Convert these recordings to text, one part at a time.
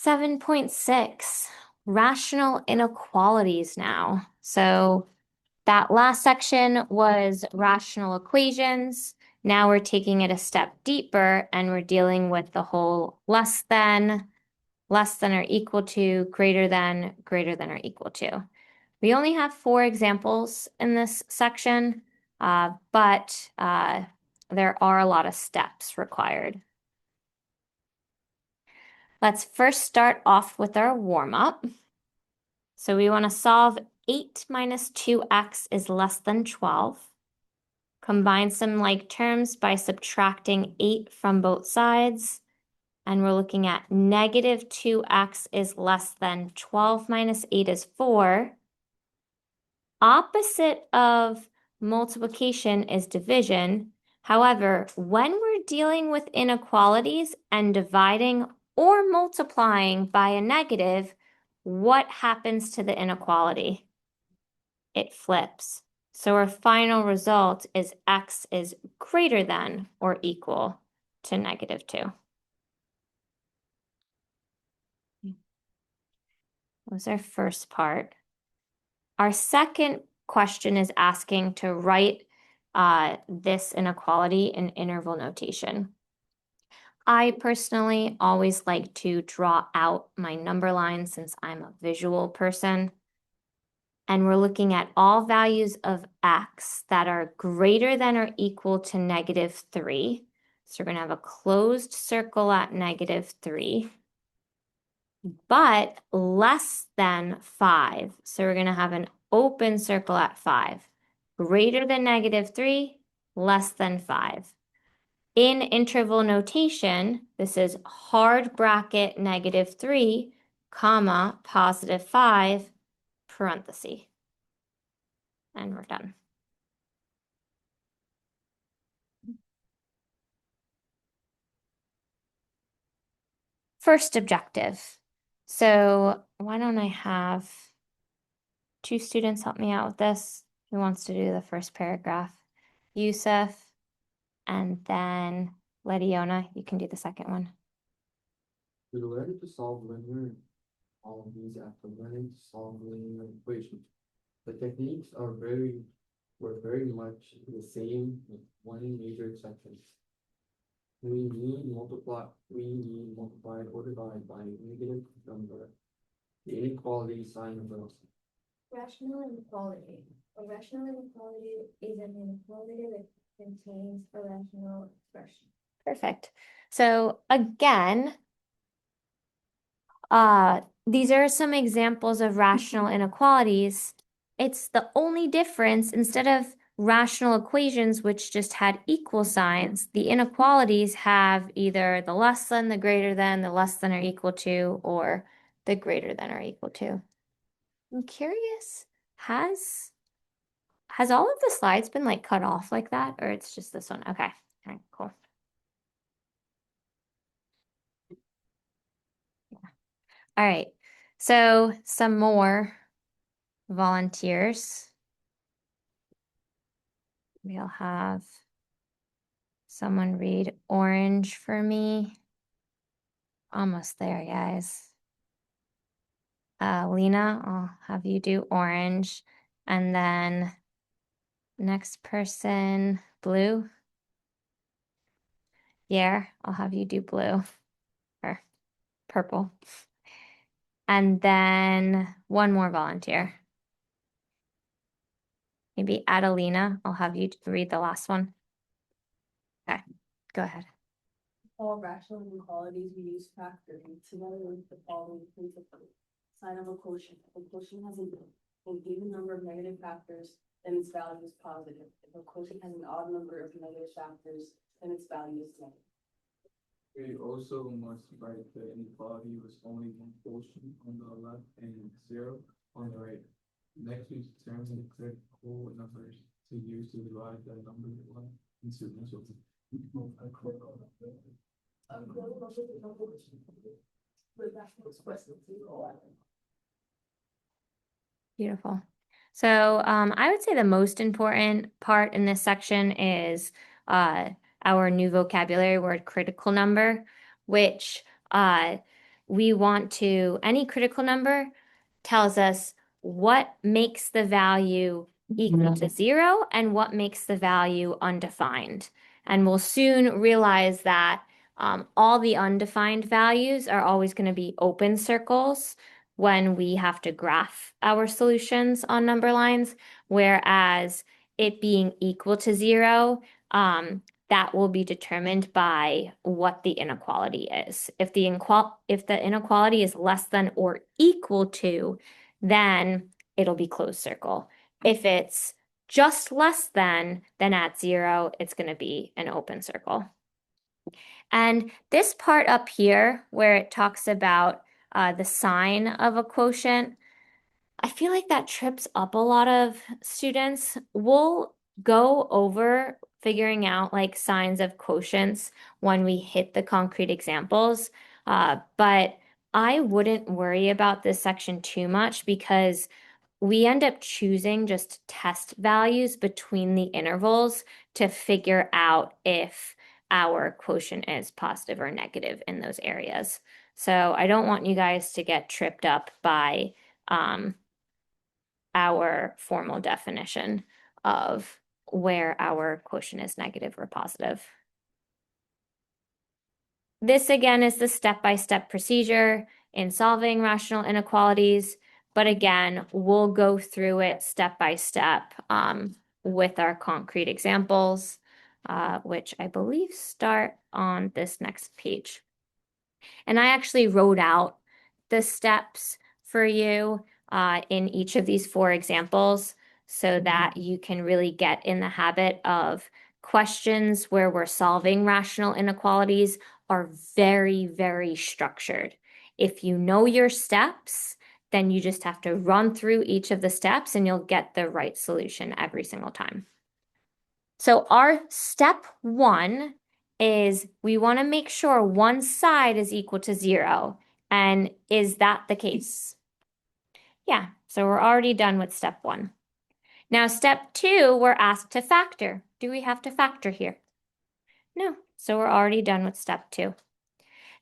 7.6, rational inequalities now. So that last section was rational equations. Now we're taking it a step deeper and we're dealing with the whole less than or equal to, greater than or equal to. We only have 4 examples in this section, but there are a lot of steps required. Let's first start off with our warm-up. So we want to solve 8 minus 2x is less than 12. Combine some like terms by subtracting 8 from both sides. And we're looking at negative 2x is less than 12 minus 8 is 4. Opposite of multiplication is division. However, when we're dealing with inequalities and dividing or multiplying by a negative, what happens to the inequality? It flips. So our final result is x is greater than or equal to negative 2. That was our first part. Our second question is asking to write this inequality in interval notation. I personally always like to draw out my number line since I'm a visual person. And we're looking at all values of x that are greater than or equal to negative 3. So we're going to have a closed circle at negative 3, but less than 5. So we're going to have an open circle at 5. Greater than negative 3, less than 5. In interval notation, this is hard bracket negative 3, comma, positive 5, parenthesis. And we're done. First objective. So why don't I have 2 students help me out with this? Who wants to do the first paragraph? Yusuf, and then Lediona, you can do the second one. We learned to solve linear inequalities after learning to solve linear equations. The techniques were very much the same with one major exception. We need multiply or divide by a negative number. The inequality sign of the Rational inequality. A rational inequality is an inequality that contains a rational expression. Perfect. So again, these are some examples of rational inequalities. It's the only difference. Instead of rational equations, which just had equal signs, the inequalities have either the less than, the greater than, the less than or equal to, or the greater than or equal to. I'm curious, has all of the slides been like cut off like that, or it's just this one? Okay, all right, cool. Yeah. All right, so some more volunteers. We'll have someone read orange for me. Almost there, guys. Lena, I'll have you do orange. And then next person, blue. Yeah, I'll have you do blue or purple. And then one more volunteer. Maybe Adelina, I'll have you read the last one. Okay, go ahead. All rational inequalities we use factoring together with the following principle. Sign of a quotient. If a quotient has an even number of negative factors, then its value is positive. If a quotient has an odd number of negative factors, then its value is negative. We also must write the inequality with only one quotient on the left and 0 on the right. Next, we determine the correct whole numbers to use to divide the number one into initials. Beautiful. So I would say the most important part in this section is our new vocabulary word critical number, which we want to, any critical number tells us what makes the value equal to 0 and what makes the value undefined. And we'll soon realize that all the undefined values are always going to be open circles when we have to graph our solutions on number lines, whereas it being equal to 0, that will be determined by what the inequality is. If the inequality is less than or equal to, then it'll be closed circle. If it's just less than, then at 0, it's going to be an open circle. And this part up here, where it talks about the sign of a quotient, I feel like that trips up a lot of students. We'll go over figuring out like signs of quotients when we hit the concrete examples, but I wouldn't worry about this section too much because we end up choosing just test values between the intervals to figure out if our quotient is positive or negative in those areas. So I don't want you guys to get tripped up by our formal definition of where our quotient is negative or positive. This again is the step-by-step procedure in solving rational inequalities, but again, we'll go through it step by step with our concrete examples, which I believe start on this next page. And I actually wrote out the steps for you in each of these 4 examples so that you can really get in the habit of questions where we're solving rational inequalities are very, very structured. If you know your steps, then you just have to run through each of the steps and you'll get the right solution every single time. So our step 1 is we want to make sure one side is equal to 0. And is that the case? Yeah, so we're already done with step 1. Now, step 2, we're asked to factor. Do we have to factor here? No, so we're already done with step 2.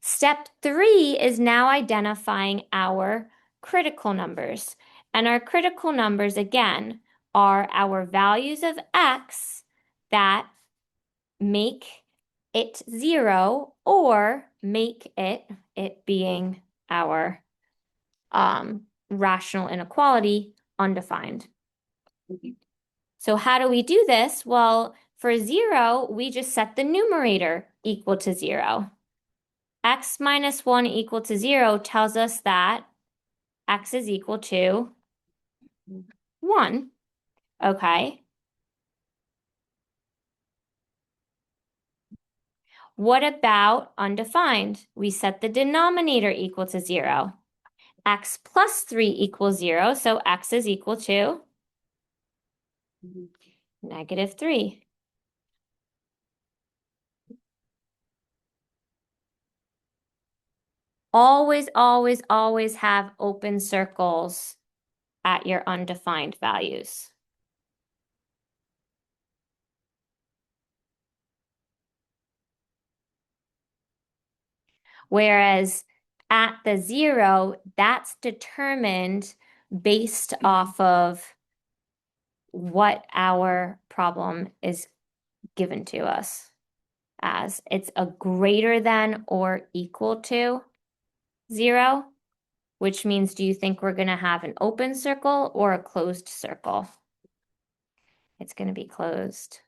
Step 3 is now identifying our critical numbers. And our critical numbers, again, are our values of x that make it 0 or make it being our rational inequality, undefined. So how do we do this? Well, for 0, we just set the numerator equal to 0. X minus 1 equal to 0 tells us that x is equal to 1. Okay. What about undefined? We set the denominator equal to 0. X plus 3 equals 0, so x is equal to negative 3. Always, always, always have open circles at your undefined values. Whereas at the 0, that's determined based off of what our problem is given to us as. It's a greater than or equal to 0, which means do you think we're going to have an open circle or a closed circle? It's going to be closed.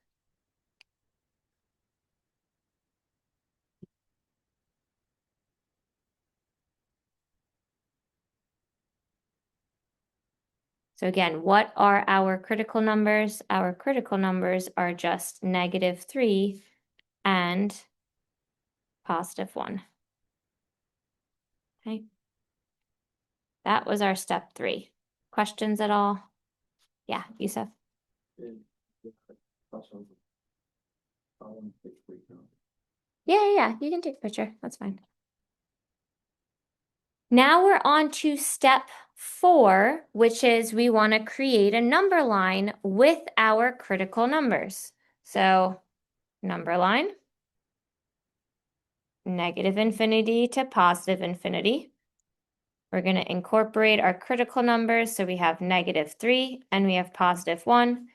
So again, what are our critical numbers? Our critical numbers are just negative 3 and positive 1. Okay. That was our step 3. Questions at all? Yeah, Yusuf. Yeah, you can take a picture. That's fine. Now we're on to step 4, which is we want to create a number line with our critical numbers. So number line, negative infinity to positive infinity. We're going to incorporate our critical numbers. So we have -3 and we have +1.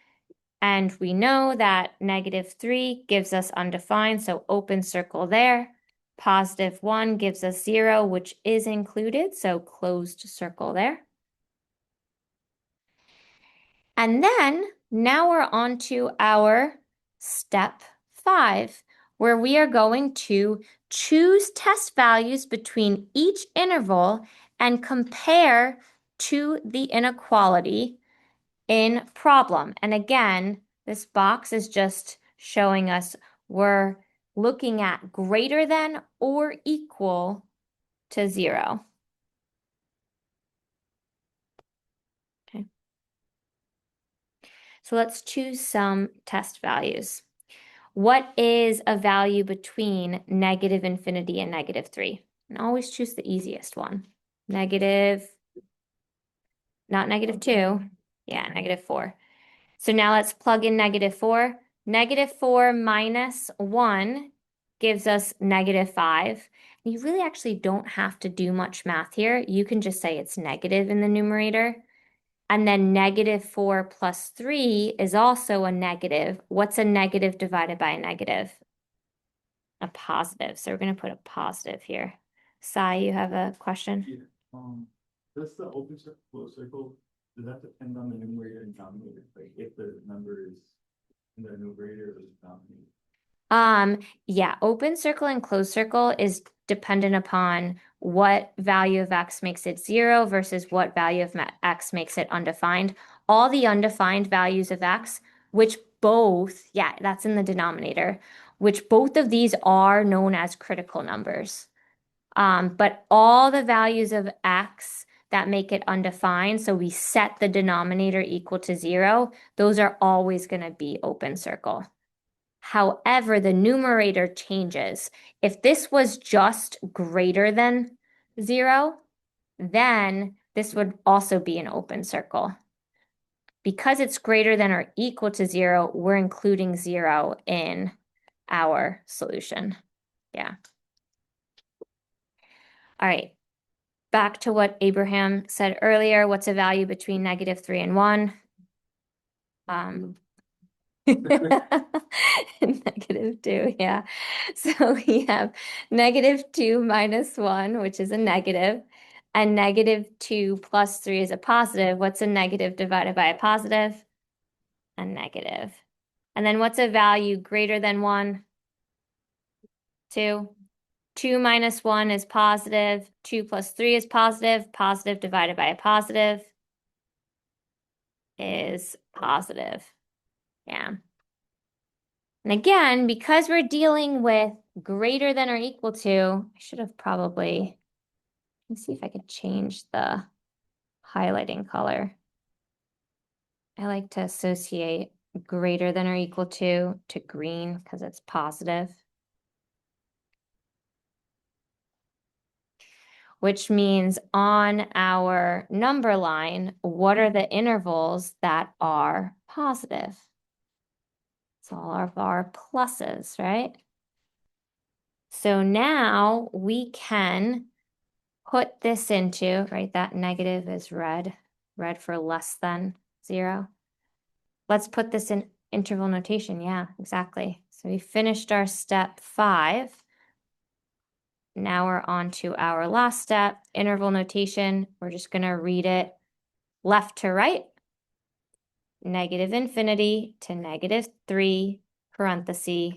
And we know that -3 gives us undefined, so open circle there. +1 gives us 0, which is included, so closed circle there. And then now we're on to our step 5, where we are going to choose test values between each interval and compare to the inequality in problem. And again, this box is just showing us we're looking at greater than or equal to 0. Okay. So let's choose some test values. What is a value between -infinity and -3? And always choose the easiest one. Negative, not -2. Yeah, -4. So now let's plug in -4. -4 minus 1 gives us -5. You really actually don't have to do much math here. You can just say it's negative in the numerator. And then -4 plus 3 is also a negative. What's a negative divided by a negative? A positive. So we're going to put a positive here. Sai, you have a question? Yeah, does the open circle, closed circle, does that depend on the numerator and denominator? Like if the number is in the numerator or the denominator? Yeah, open circle and closed circle is dependent upon what value of x makes it 0 versus what value of x makes it undefined. All the undefined values of x, which both, yeah, that's in the denominator, which both of these are known as critical numbers. But all the values of x that make it undefined, so we set the denominator equal to 0, those are always going to be open circle. However, the numerator changes. If this was just greater than 0, then this would also be an open circle. Because it's greater than or equal to 0, we're including 0 in our solution. Yeah. All right. Back to what Abraham said earlier. What's a value between -3 and 1? -2, yeah. So we have -2 minus 1, which is a negative, and -2 plus 3 is a positive. What's a negative divided by a positive? A negative. And then what's a value greater than 1? 2. 2 minus 1 is positive. 2 plus 3 is positive. Positive divided by a positive is positive. Yeah. And again, because we're dealing with greater than or equal to, I should have probably, let's see if I could change the highlighting color. I like to associate greater than or equal to green because it's positive. Which means on our number line, what are the intervals that are positive? It's all of our pluses, right? So now we can put this into, right, that negative is red for less than 0. Let's put this in interval notation. Yeah, exactly. So we finished our step 5. Now we're on to our last step, interval notation. We're just going to read it left to right. -infinity to -3, parenthesis,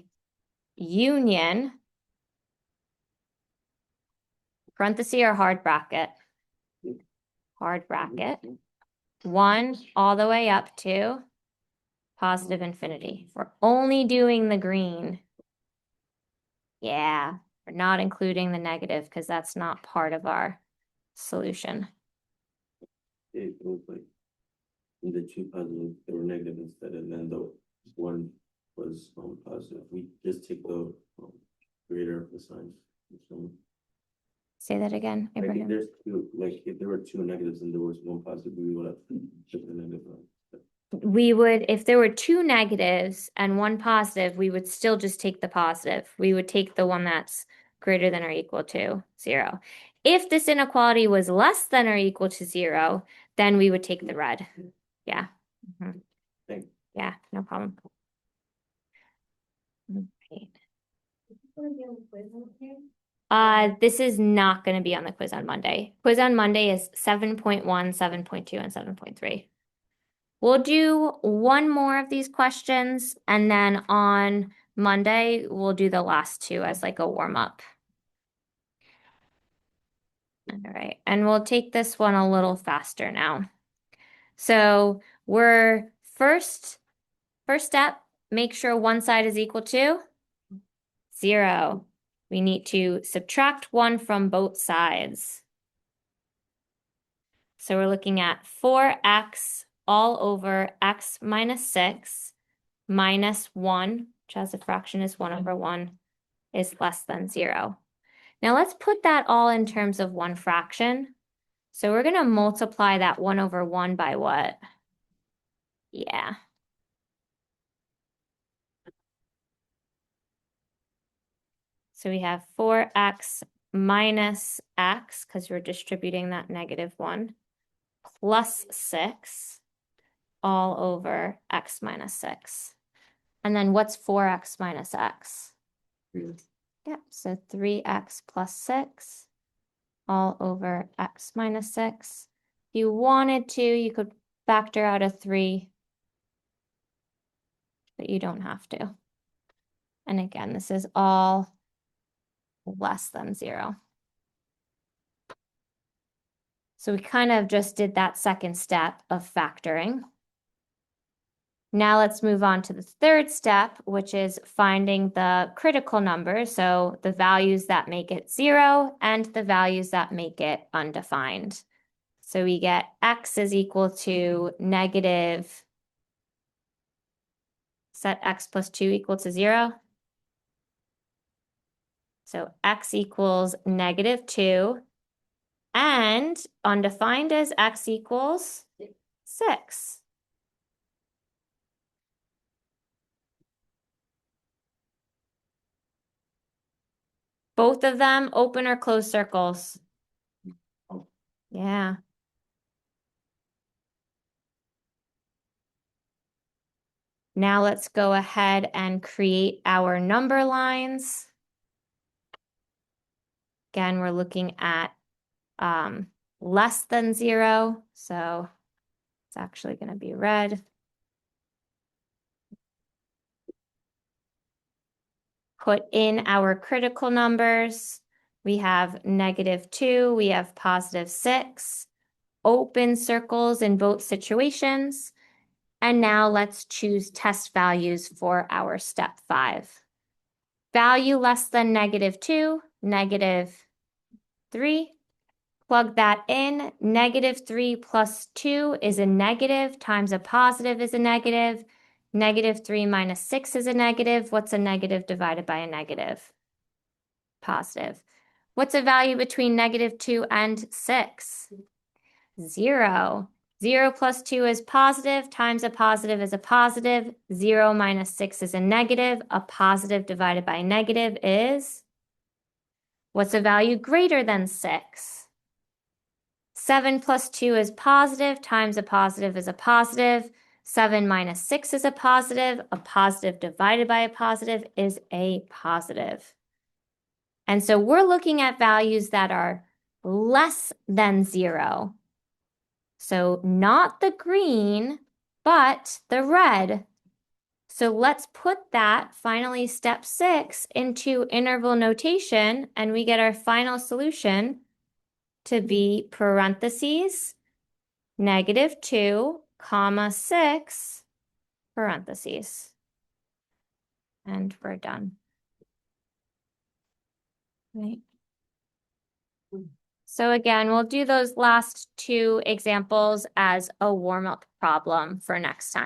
union, parenthesis or hard bracket, 1 all the way up to positive infinity. We're only doing the green. Yeah, we're not including the negative because that's not part of our solution. It was like the 2 positive, they were negative instead, and then the 1 was positive. We just take the greater of the sign. So, Say that again, like if Abraham. there's 2, like if there were 2 negatives and there was 1 positive, we would have shift the negative. We would, if there were 2 negatives and 1 positive, we would still just take the positive. We would take the one that's greater than or equal to 0. If this inequality was less than or equal to 0, then we would take the red. Yeah. Mhm. Thank you. Yeah, no problem. Right. This is not going to be on the quiz on Monday. Quiz on Monday is 7.1, 7.2, and 7.3. We'll do one more of these questions, and then on Monday, we'll do the last two as like a warm-up. All right, and we'll take this one a little faster now. So we're first step, make sure one side is equal to 0. We need to subtract 1 from both sides. So we're looking at 4x all over x minus 6 minus 1, which as a fraction is 1 over 1, is less than 0. Now let's put that all in terms of one fraction. So we're going to multiply that 1 over 1 by what? Yeah. So we have 4x minus x, because we're distributing that -1, plus 6 all over x minus 6. And then what's 4x minus x? Yep, so 3x plus 6 all over x minus 6. If you wanted to, you could factor out a 3, but you don't have to. And again, this is all less than 0. So we kind of just did that second step of factoring. Now let's move on to the third step, which is finding the critical numbers, so the values that make it 0 and the values that make it undefined. So we get x is equal to negative, set x plus 2 equal to 0. So x equals -2, and undefined is x equals 6. Both of them open or close circles? Yeah. Now let's go ahead and create our number lines. Again, we're looking at less than 0, so it's actually going to be red. Put in our critical numbers. We have -2, we have +6. Open circles in both situations. And now let's choose test values for our step 5. Value less than -2, -3. Plug that in. -3 plus 2 is a negative, times a positive is a negative. -3 minus 6 is a negative. What's a negative divided by a negative? Positive. What's a value between -2 and 6? 0. 0 plus 2 is positive, times a positive is a positive. 0 minus 6 is a negative. A positive divided by a negative is? What's a value greater than 6? 7 plus 2 is positive, times a positive is a positive. 7 minus 6 is a positive. A positive divided by a positive is a positive. And so we're looking at values that are less than 0. So not the green, but the red. So let's put that, finally, step 6, into interval notation, and we get our final solution to be parentheses, -2, comma 6, parentheses. And we're done. Right. So again, we'll do those last 2 examples as a warm-up problem for next time.